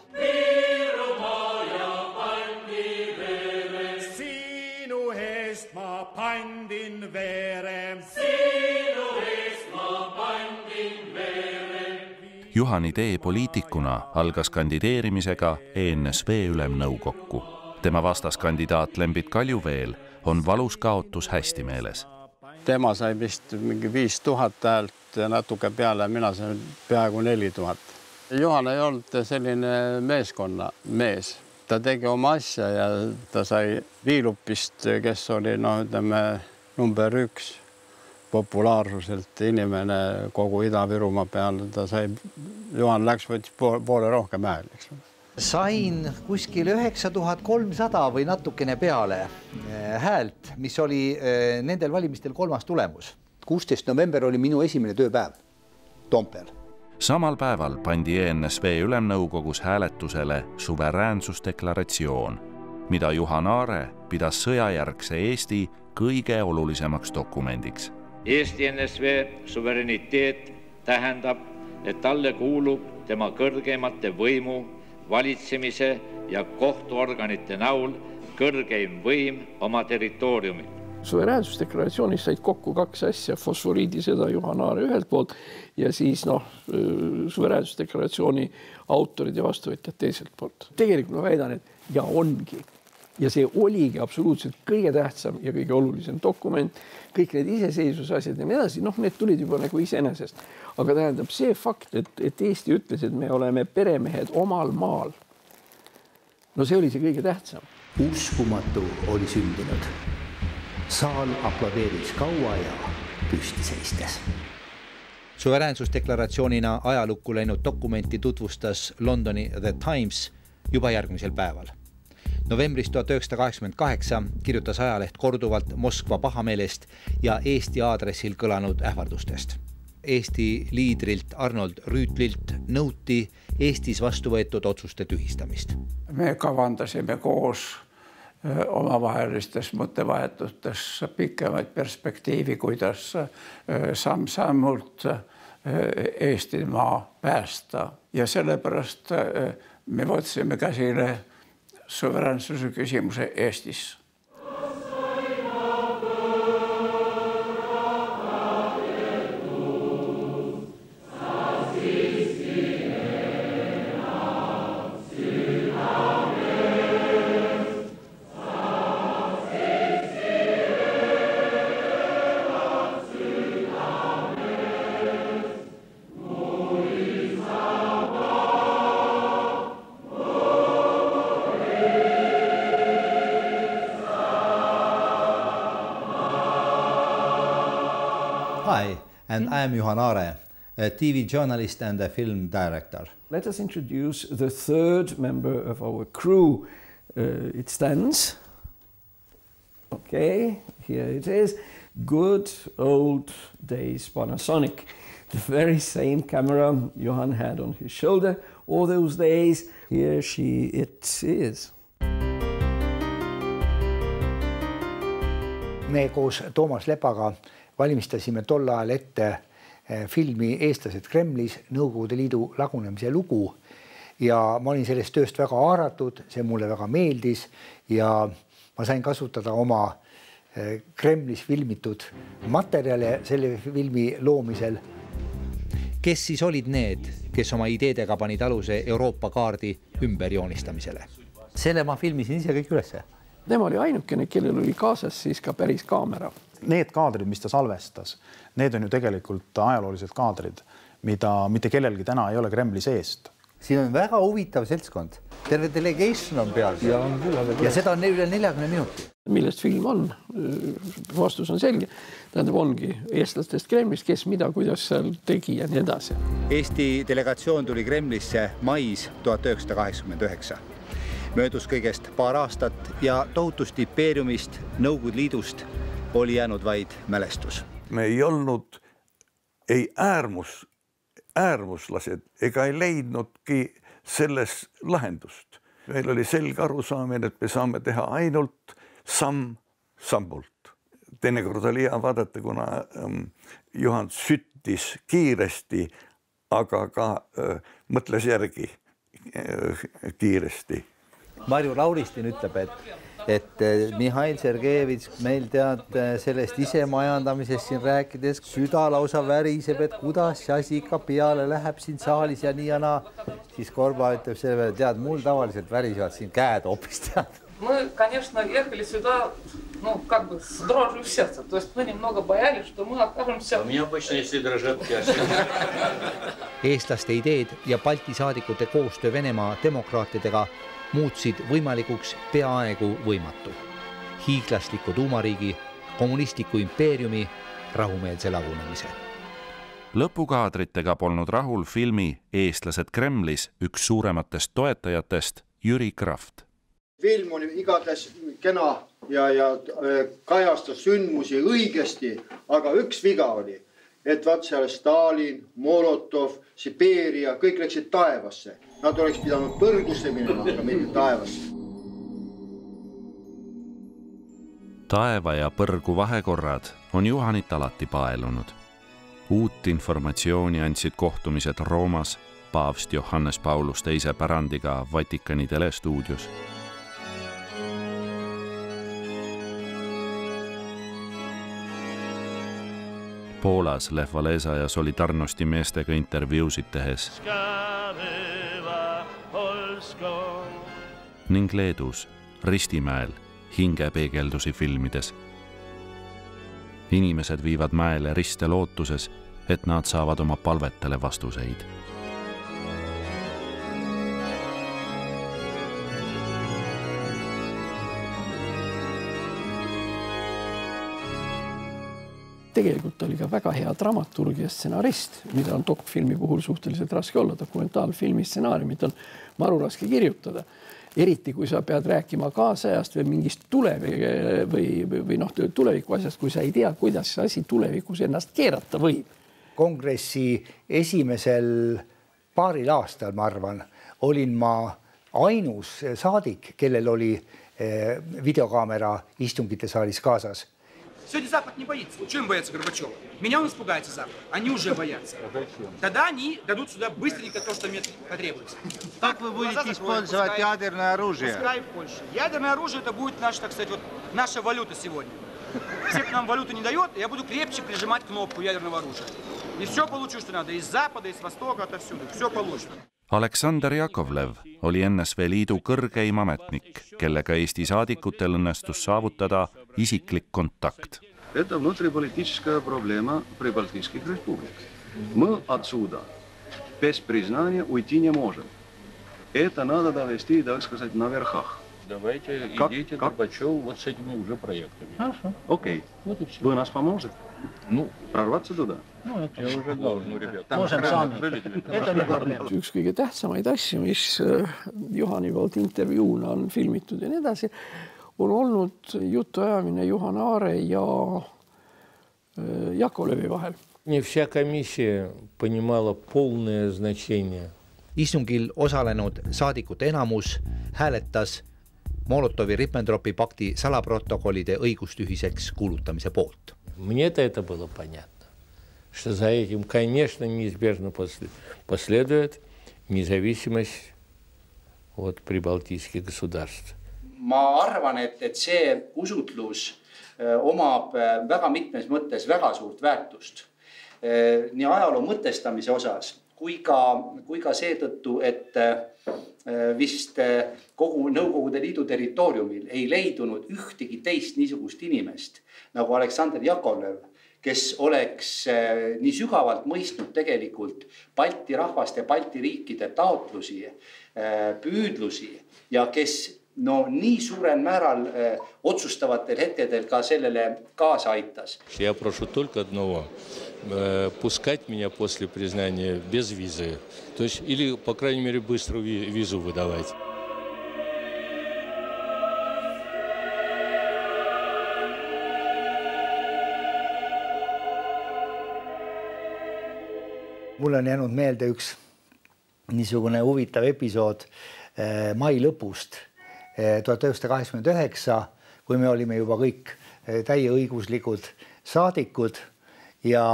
Sinu eest ma pandin vere. Sinu eest ma pandin vere. Juhani tee poliitikuna algas kandideerimisega ENSV ülemnõukokku. Tema vastaskandidaat Lembit Kaljuveel on valus kaotus hästi meeles. Tema sai vist mingi 5000 häält ja natuke peale, mina sain peaaegu 4000. Juhan ei olnud selline meeskonna mees. Ta tegi oma asja ja ta sai Viilupist, kes oli number 1 populaarsuselt inimene kogu Ida-Virumaa peal. Juhan läks võttis poole rohkem hääl. Sain kuskil 9300 või natukene peale häält, mis oli nendel valimistel 3. tulemus. 16. november oli minu esimene tööpäev Toompeal. Samal päeval pandi ENSV ülemnõukogus hääletusele suveräänsusdeklaratsioon, mida Juhan Aare pidas sõjajärgse Eesti kõige olulisemaks dokumendiks. Eesti NSV suvereniteet tähendab, et talle kuulub tema kõrgeimate võimu valitsemise ja kohtuorganite näol kõrgeim võim oma territooriumil. Suveräänsusdeklaratsioonis said kokku 2 asja, fosforiidisõda Juhan Aare ühelt poolt ja siis suveräänsusdeklaratsiooni autorid ja vastuvõtjad teiselt poolt. Tegelikult ma väidan, et ja ongi. Ja see oligi absoluutselt kõige tähtsam ja kõige olulisem dokument. Kõik need iseseisvusasjad ja nii edasi, need tulid juba nagu iseenesest. Aga tähendab see fakt, et Eesti ütles, et me oleme peremehed omal maal. No see oli see kõige tähtsam. Uskumatu oli sündinud. Saal aplodeeris kaua ja püsti seistes. Suveräänsusdeklaratsioonina ajalukku läinud dokumenti tutvustas Londoni The Times juba järgmisel päeval. Novembris 1988 kirjutas ajaleht korduvalt Moskva pahameelest ja Eesti aadressil kõlanud ähvardustest. Eesti liidrilt Arnold Rüütlilt nõuti Eestis vastu võetud otsuste tühistamist. Me kavandasime koos omavahelistes mõttevahetutes pikemaid perspektiivi, kuidas samm-sammult Eestimaa päästa. Ja sellepärast me võtsime käsile suveräänsuse küsimuse Eestis. Hi, and I am Juhan Aare, a TV journalist and a film director. Let us introduce the third member of our crew. It stands. Okay, here it is. Good old days Panasonic. The very same camera Juhan had on his shoulder all those days. Here it is. Me koos Toomas Lepaga valmistasime tol ajal ette filmi Eestlased Kremlis, Nõukogude Liidu lagunemise lugu ja ma olin sellest tööst väga haaratud, see mulle väga meeldis ja ma sain kasutada oma Kremlis filmitud materjale selle filmi loomisel. Kes siis olid need, kes oma ideedega panid aluse Euroopa kaardi ümberjoonistamisele? Selle ma filmisin ise kõik ülesse. Tema oli ainukene, kellel oli kaasas siis ka päris kaamera. Need kaadrid, mis ta salvestas, need on ju tegelikult ajaloolised kaadrid, mida mitte kellelgi täna ei ole Kremli seest. Siin on väga huvitav seltskond. terve delegation on peal ja seda on üle 40 minuti. Millest film on? Vastus on selge. Tähendab, ongi eestlastest Kremlist, kes mida, kuidas seal tegi ja nii edasi. Eesti delegatsioon tuli Kremlisse mais 1989. Möödus kõigest paar aastat ja tohutust impeeriumist, Nõukogude Liidust oli jäänud vaid mälestus. Me ei olnud äärmuslased ega ei leidnudki selles lahendust. Meil oli selge arusaamine, et me saame teha ainult sammult. Teinekord oli hea vaadata, kuna Juhan süttis kiiresti, aga ka mõtles järgi kiiresti. Marju Lauristin ütleb, et Mihhail Sergejevitš meil tead sellest isemajandamisest siin rääkides süda lausa väriseb, et kuidas see asi ikka peale läheb siin saalis ja nii ja naa. Siis Korba ütleb selle, tead, mul tavaliselt värisevad siin käed hoopis tead. Мы, конечно, ехали сюда, как бы с дрожью в сердце. То есть мы немного боялись, что мы окажемся... У меня обычно, если дрожат käes. Eestlaste ideed ja Balti saadikute koostöö Venemaa demokraatidega muutsid võimalikuks peaaegu võimatu. Hiiglasliku tuumariigi, kommunistliku impeeriumi, rahumeelse lagunemise. Lõpukaadritega polnud rahul filmi Eestlased Kremlis üks suurematest toetajatest Jüri Kraft. Film oli igatahes kena ja kajastas sündmusi õigesti, aga üks viga oli, et vaat seal Stalin, Molotov, Siberia, kõik läksid taevasse. Nad oleks pidanud põrgusse minema, aga mitte taevasse. Taeva ja põrgu vahekorrad on Juhanit alati paelunud. Uut informatsiooni andsid kohtumised Roomas paavst Johannes Paulus II pärandiga Vatikani telestuudios. Poolas Lech Walesa ja Solidarnosti meestega intervjuusid tehes ning Leedus Ristimäel hingepeegeldusi filmides. Inimesed viivad mäele riste lootuses, et nad saavad oma palvetele vastuseid. Tegelikult oli ka väga hea dramaturg ja stsenarist, mida on dokfilmi puhul suhteliselt raske olla. Dokumentaalfilmi stsenaariumid on maru raske kirjutada. Eriti, kui sa pead rääkima kaasajast või mingist tuleviku asjast, kui sa ei tea, kuidas see asi tulevikus ennast keerata võib. Kongressi esimesel paaril aastal, ma arvan, olin ma ainus saadik, kellel oli videokaamera istungite saalis kaasas. Сегодня Запад не боится. Чего им боятся Горбачева? Меня он испугается Запад. Они уже боятся. Тогда они дадут сюда быстренько то, что мне потребуется. Как вы будете использовать ядерное оружие? Пускай в Польше. Ядерное оружие это будет наша, так сказать, наша валюта сегодня. Все, кто нам валюту не дает, я буду крепче прижимать кнопку ядерного оружия. И все получу, что надо. Из Запада, из Востока, отовсюду. Все получу. Aleksandr Jakovlev oli NSV Liidu kõrgeim ametnik, kellega Eesti saadikutel õnnestus saavutada isiklik kontakt. Это внутриполитическая проблема прибалтийских республик. Мы отсюда без признания уйти не можем. Это надо довести, так сказать, на верхах. Давайте идите к Горбачеву вот с этими уже проектами. Хорошо. Окей. Вы нас поможете? Прорваться туда? Это я уже должен, ребят. Можем сами. Это не проблема. Üks kõige tähtsamaid asju, mis Juhani poolt intervjuuna on filmitud ja nii edasi, on olnud jutuajamine Juhan Aare ja Jakovlevi vahel. Не вся комиссия понимала полное значение. Istungil osalenud saadikute enamus hääletas Molotovi-Ribbentropi pakti salaprotokollide õigustühiseks kuulutamise poolt. Мне-то это было понятно, что за этим, конечно, неизбежно последует независимость от прибалтийских государств. Ma arvan, et see usutlus omab väga mitmes mõttes väga suurt väärtust. Nii ajaloo mõtestamise osas, kui ka seetõttu, et vist kogu Nõukogude Liidu territooriumil ei leidunud ühtegi teist niisugust inimest nagu Aleksandr Jakovlev, kes oleks nii sügavalt mõistnud tegelikult Balti rahvaste, Balti riikide taotlusi, püüdlusi ja kes nii suurel määral otsustavatel hetkedel ka sellele kaasa aitas. Я прошу только одного, пускать меня после признания без визы. То есть, или, по крайней мере, быстро визу выдавать. Mulle on jäänud meelde üks niisugune huvitav episood mai lõpust 1989, kui me olime juba kõik täieõiguslikud saadikud ja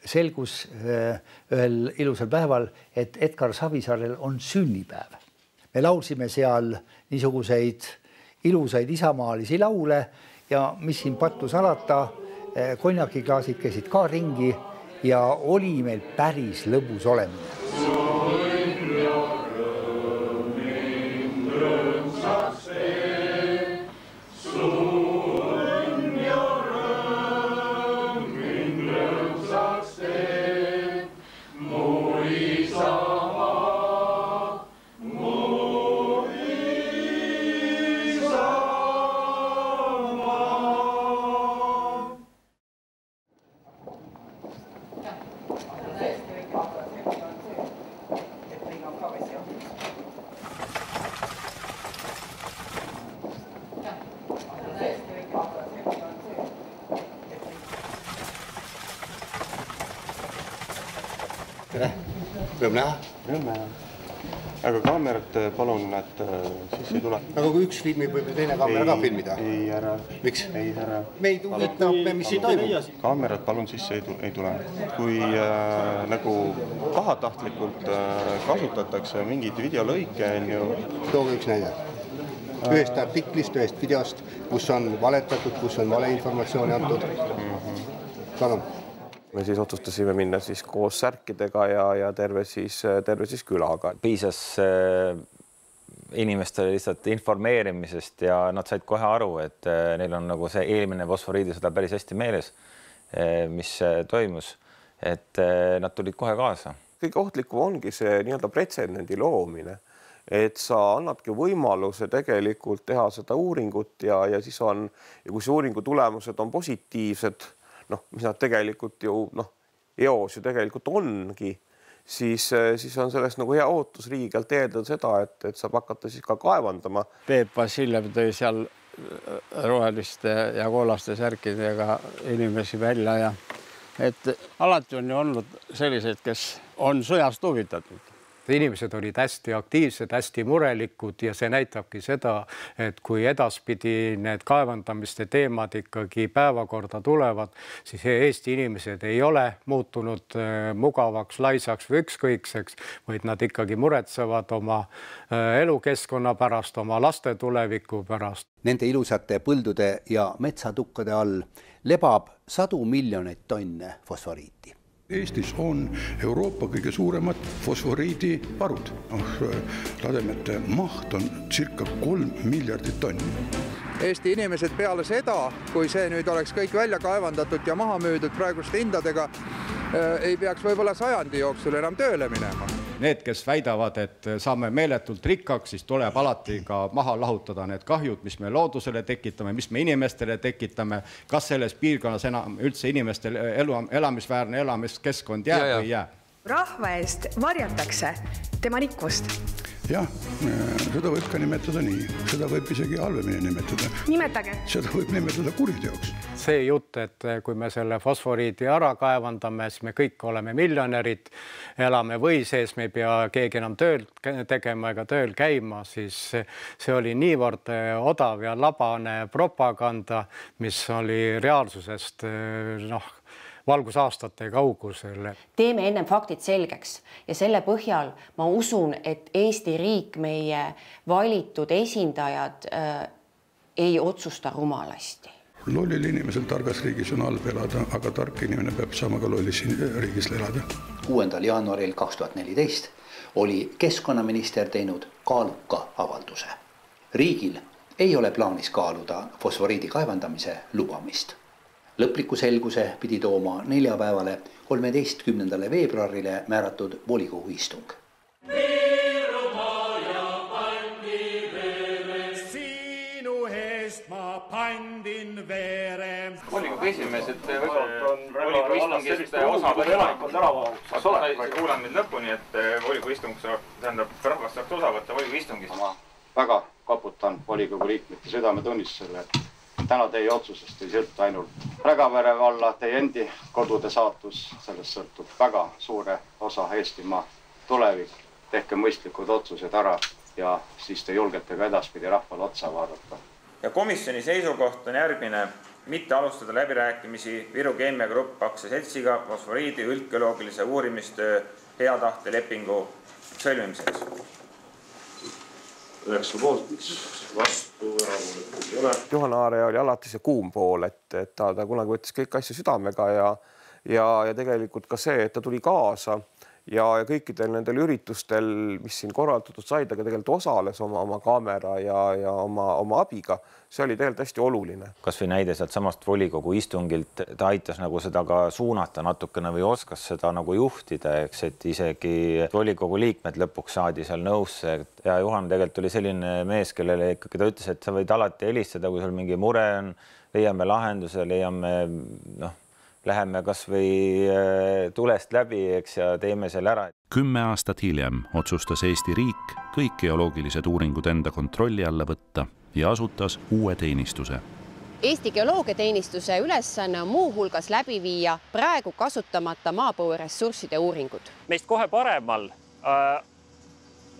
selgus ühel ilusal päeval, et Edgar Savisaarel on sünnipäev. Me laulsime seal niisuguseid ilusaid isamaalisi laule ja mis siin pattu salata, konjakiklaasid käisid ka ringi ja oli meil päris lõbus olemine. Rõõm näha. Aga kaamerat palun, et siis ei tule. Aga kui üks filmi võib teine kaamera ka filmida? Ei, härra. Miks? Ei, härra. Meid huvitab, mis ei toimub. Kaamerat palun sisse ei tule. Kui nagu pahatahtlikult kasutatakse mingid videolõike, on ju... Tooge üks näide. Ühest artiklist, ühest videost, kus on valetatud, kus on valeinformatsiooni antud. Palun. Me siis otsustasime minna siis koos särkidega ja terve siis külaga. Piisas inimestele lihtsalt informeerimisest ja nad said kohe aru, et neil on nagu see eelmine fosforiidisõda päris hästi meeles, mis toimus, et nad tulid kohe kaasa. Kõige ohtlikum ongi see nii-öelda pretsedendi loomine, et sa annadki võimaluse tegelikult teha seda uuringut ja siis on, ja kui see uuringu tulemused on positiivsed, mis nad tegelikult ju, eos ju tegelikult ongi, siis on sellest nagu hea ootus riigilt eeldada seda, et saab hakata siis ka kaevandama. Peep Vassiljev tõi seal roheliste ja koolaste särkidega inimesi välja ja et alati on ju olnud sellised, kes on sõjast huvitatud. Inimesed olid hästi aktiivsed, hästi murelikud ja see näitabki seda, et kui edaspidi need kaevandamiste teemad ikkagi päevakorda tulevad, siis Eesti inimesed ei ole muutunud mugavaks, laisaks või ükskõikseks, vaid nad ikkagi muretsevad oma elukeskkonna pärast, oma laste tuleviku pärast. Nende ilusate põldude ja metsatukkade all lebab 100 miljoneid tonne fosforiiti. Eestis on Euroopa kõige suuremad fosforiidivarud. Lademete maht on circa 3 miljardit tonni. Eesti inimesed peale seda, kui see nüüd oleks kõik välja kaevandatud ja maha müüdud praeguste hindadega, ei peaks võib-olla 100 jooksul enam tööle minema. Need, kes väidavad, et saame meeletult rikkaks, siis tuleb alati ka maha lahutada need kahjud, mis me loodusele tekitame, mis me inimestele tekitame, kas selles piirkonnas enam üldse inimestel elamisväärne elamiskeskkond jääb või jää. Rahva eest varjatakse tema rikkust. Jah, seda võib ka nimetada nii, seda võib isegi halvemini nimetada. Nimetage. Seda võib nimetada kuriteoks. See jutt, et kui me selle fosforiidi ära kaevandame, siis me kõik oleme miljonärid, elame või sees, me ei pea keegi enam tööl tegema ega tööl käima, siis see oli niivõrd odav ja labane propaganda, mis oli reaalsusest valgusaastate kaugusel. Teeme ennem faktid selgeks ja selle põhjal ma usun, et Eesti riik, meie valitud esindajad ei otsusta rumalasti. Lollil inimesel targas riigis on halb elada, aga tark inimene peab saama ka lollis riigis elada. 6. jaanuaril 2014 oli keskkonnaminister teinud kaaluka avalduse. Riigil ei ole plaanis kaaluda fosforiidi kaevandamise lubamist. Lõpliku selguse pidi tooma neljapäevale 13. veebruarile määratud volikogu istung. Volikogu esimees, et volikogu istungist osa võtta. Kuulan nüüd lõpuni, et volikogu istung tähendab, rahvast saaks osa võtta volikogu istungist. Ma väga kaputan volikogu liikmete südametunnistusele, et täna teie otsusest ei sõltu ainult Rägavere valla, teie endi kodude saatus, sellest sõltub väga suure osa Eestimaa tulevik. Tehke mõistlikud otsused ära ja siis te julgete ka edaspidi rahvale otsa vaadata. Ja komisjoni seisukoht on järgmine, mitte alustada läbirääkimisi Viru Keemia Grupp aktsiaseltsiga fosforiidi üldgeoloogilise uurimistöö hea tahte lepingu sõlmimiseks. 9 poolt, vastu, erapooletuid ei ole. Juhan Aare oli alati see kuum pool, et ta kunagi võttis kõik asju südamega ja tegelikult ka see, et ta tuli kaasa ja kõikidel nendel üritustel, mis siin korraldatud said, aga tegelikult osales oma kaamera ja oma abiga. See oli tegelikult hästi oluline. Kas või näide sealt samast volikogu istungilt, ta aitas nagu seda ka suunata natukene või oskas seda nagu juhtida, eks, et isegi volikogu liikmed lõpuks saadi seal nõusse. Ja Juhan tegelikult oli selline mees, kellele ikkagi ta ütles, et sa võid alati helistada, kui sul mingi mure on, leiame lahenduse, läheme kas või tulest läbi, eks, ja teeme selle ära. 10 aastat hiljem otsustas Eesti riik kõik geoloogilised uuringud enda kontrolli alla võtta ja asutas uue teenistuse. Eesti geoloogiateenistuse ülesanne on muu hulgas läbi viia praegu kasutamata maapõueressursside uuringud. Meist kohe paremal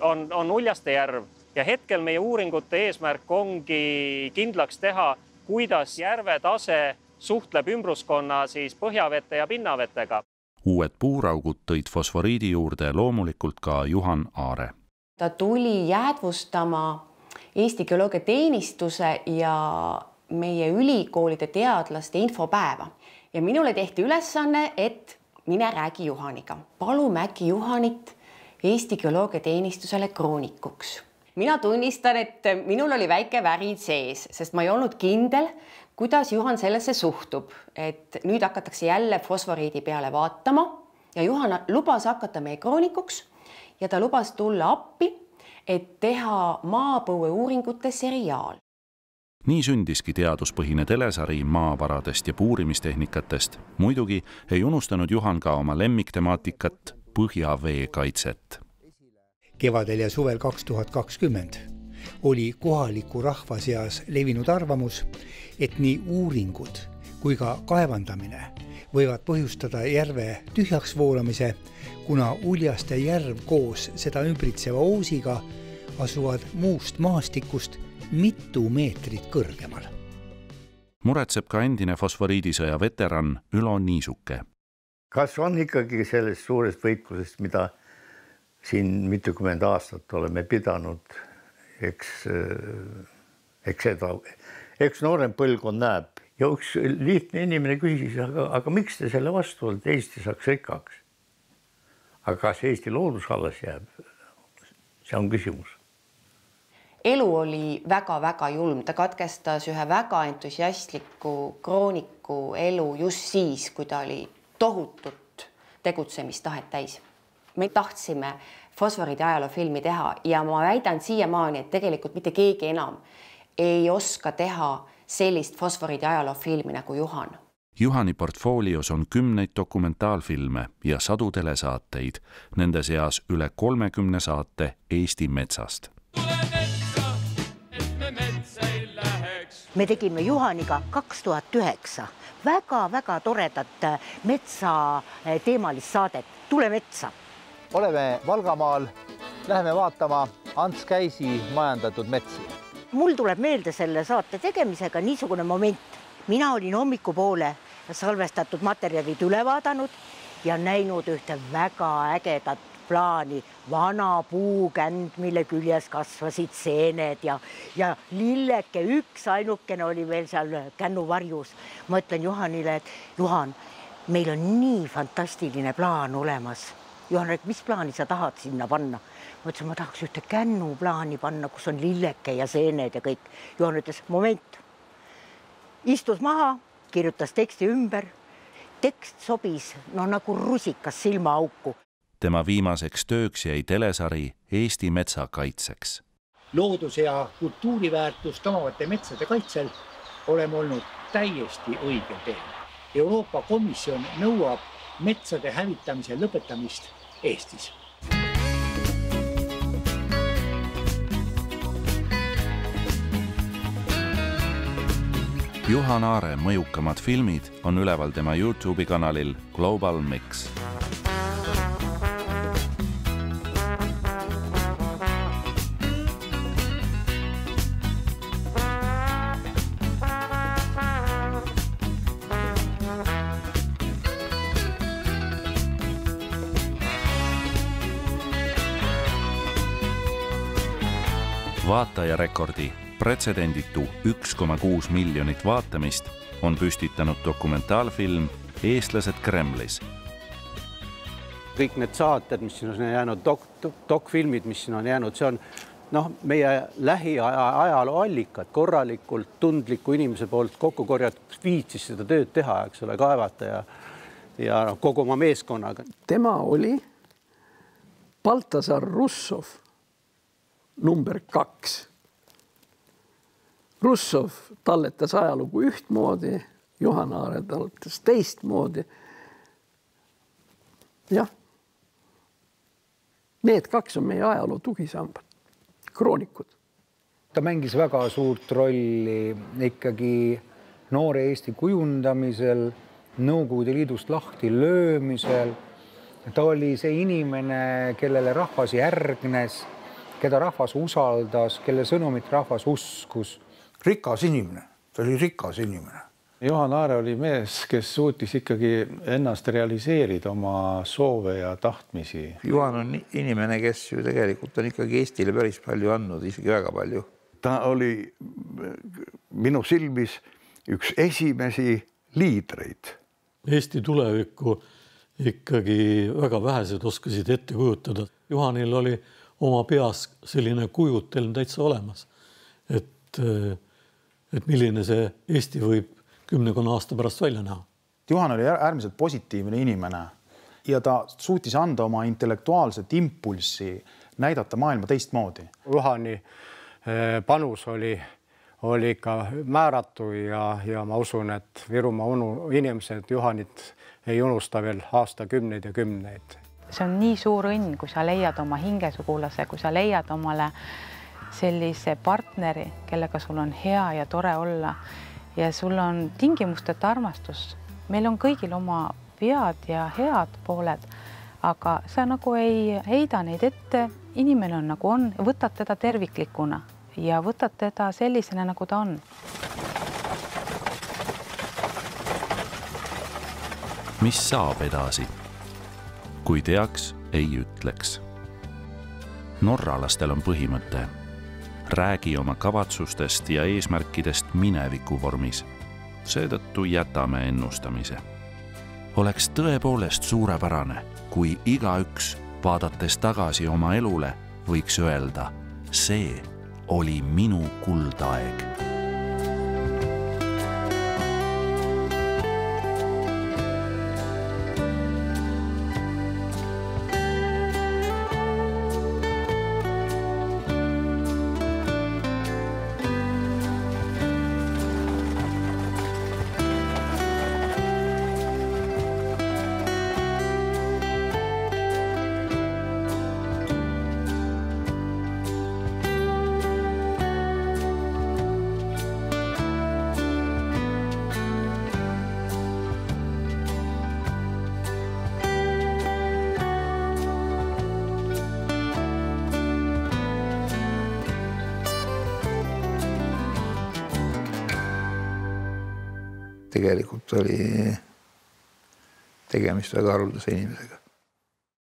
on Uljaste järv ja hetkel meie uuringute eesmärk ongi kindlaks teha, kuidas järve tase suhtleb ümbruskonna siis põhjavete ja pinnavetega. Uued puuraugud tõid fosforiidi juurde loomulikult ka Juhan Aare. Ta tuli jäädvustama Eesti geoloogiateenistuse ja meie ülikoolide teadlaste infopäeva. Ja minule tehti ülesanne, et mine räägi Juhaniga. Palume äkki Juhanit Eesti geoloogiateenistusele kroonikuks. Mina tunnistan, et minul oli väike värin sees, sest ma ei olnud kindel, kuidas Juhan sellesse suhtub, et nüüd hakatakse jälle fosforiidi peale vaatama ja Juhan lubas hakata meie kroonikuks ja ta lubas tulla appi, et teha maapõue uuringute seriaal. Nii sündiski teaduspõhine telesari maavaradest ja puurimistehnikatest. Muidugi ei unustanud Juhan ka oma lemmiktemaatikat põhjavee kaitset. Kevadel ja suvel 2020 oli kohaliku rahva seas levinud arvamus, et nii uuringud kui ka kaevandamine võivad põhjustada järve tühjaks voolamise, kuna Uljaste järv koos seda ümbritseva oosiga asuvad muust maastikust mitu meetrit kõrgemal. Muretseb ka endine fosforiidisõja veteran Ülo Niisuke. Kas on ikkagi sellest suurest võitlusest, mida siin mitukümmend aastat oleme pidanud, eks noorem põlvkond näeb. Ja üks lihtne inimene küsis, aga miks te selle vastu olete, Eesti saaks rikkaks? Aga kas Eesti loodus alles jääb? See on küsimus. Elu oli väga-väga julm. Ta katkestas ühe väga entusiastliku krooniku elu just siis, kui ta oli tohutut tegutsemistahet täis. Me tahtsime fosforiidi ajaloofilmi teha ja ma väidan siiamaani, et tegelikult mitte keegi enam ei oska teha sellist fosforiidi ajaloofilmi nagu Juhan. Juhani portfoolios on 10 dokumentaalfilme ja 100 telesaateid, nende seas üle 30 saate Eesti metsast. Me tegime Juhaniga 2009 väga-väga toredat metsa teemalist saadet Tule metsa. Oleme Valgamaal, läheme vaatama Ants Käisi majandatud metsi. Mul tuleb meelde selle saate tegemisega niisugune moment. Mina olin hommikupoole salvestatud materjalid üle vaadanud ja näinud ühte väga ägedat plaani, vana puukänd, mille küljes kasvasid seened ja lilleke üks ainukene oli veel seal kännu varjus. Ma ütlen Juhanile, et Juhan, meil on nii fantastiline plaan olemas. Juhan rääk, mis plaani sa tahad sinna panna? Ma ütlesin, ma tahaks ühte kännu plaani panna, kus on lilleke ja seened ja kõik. Juhan ütles, moment, istus maha, kirjutas teksti ümber. Tekst sobis nagu rusikas silmaauku. Tema viimaseks tööks jäi telesari Eesti metsa kaitseks. Looduse ja kultuuriväärtust omavate metsade kaitsel oleme olnud täiesti õigel teel. Euroopa Komisjon nõuab metsade hävitamise lõpetamist Eestis. Juhan Aare mõjukamad filmid on üleval tema YouTube'i kanalil Global Mix. Vaatajarekordi pretsedenditu 1,6 miljonit vaatamist on püstitanud dokumentaalfilm Eestlased Kremlis. Kõik need saated, mis siin on jäänud, dokfilmid, mis siin on jäänud, see on meie lähiajaloo allikad, korralikult tundliku inimese poolt kokku korjatud, viitsis seda tööd teha, eks ole, kaevata ja kogu oma meeskonnaga. Tema oli Baltasar Russov number 2. Russov talletas ajalugu ühtmoodi, Juhan Aare talletas teistmoodi. Jah, need 2 on meie ajaloo tugisambad, kroonikud. Ta mängis väga suurt rolli ikkagi noore Eesti kujundamisel, Nõukogude Liidust lahti löömisel. Ta oli see inimene, kellele rahvas järgnes, keda rahvas usaldas, kelle sõnumit rahvas uskus. Rikas inimene, ta oli rikas inimene. Juhan Aare oli mees, kes suutis ikkagi ennast realiseerida oma soove ja tahtmisi. Juhan on inimene, kes ju tegelikult on ikkagi Eestile päris palju andnud, isegi väga palju. Ta oli minu silmis üks esimesi liidreid. Eesti tulevikku ikkagi väga vähesed oskasid ette kujutada. Juhanil oli oma peas selline kujutelm täitsa olemas, et milline see Eesti võib 10 aasta pärast välja näha. Juhan oli äärmiselt positiivne inimene ja ta suutis anda oma intellektuaalset impulssi, näidata maailma teistmoodi. Juhani panus oli ikka määratu ja ma usun, et Virumaa inimesed Juhanit ei unusta veel aastakümneid ja kümneid. See on nii suur õnn, kui sa leiad oma hingesugulase, kui sa leiad omale sellise partneri, kellega sul on hea ja tore olla ja sul on tingimusteta armastus. Meil on kõigil oma vead ja head pooled, aga sa nagu ei heida neid ette. Inimene on nagu on, võtad teda terviklikuna ja võtad teda sellisena, nagu ta on. Mis saab edasi? Kui teaks, ei ütleks. Norralastel on põhimõte. Räägi oma kavatsustest ja eesmärkidest mineviku vormis. Seetõttu jätame ennustamise. Oleks tõepoolest suurepärane, kui igaüks, vaadates tagasi oma elule, võiks öelda, see oli minu kuldaeg. Tegelikult oli tegemist väga haruldase inimesega.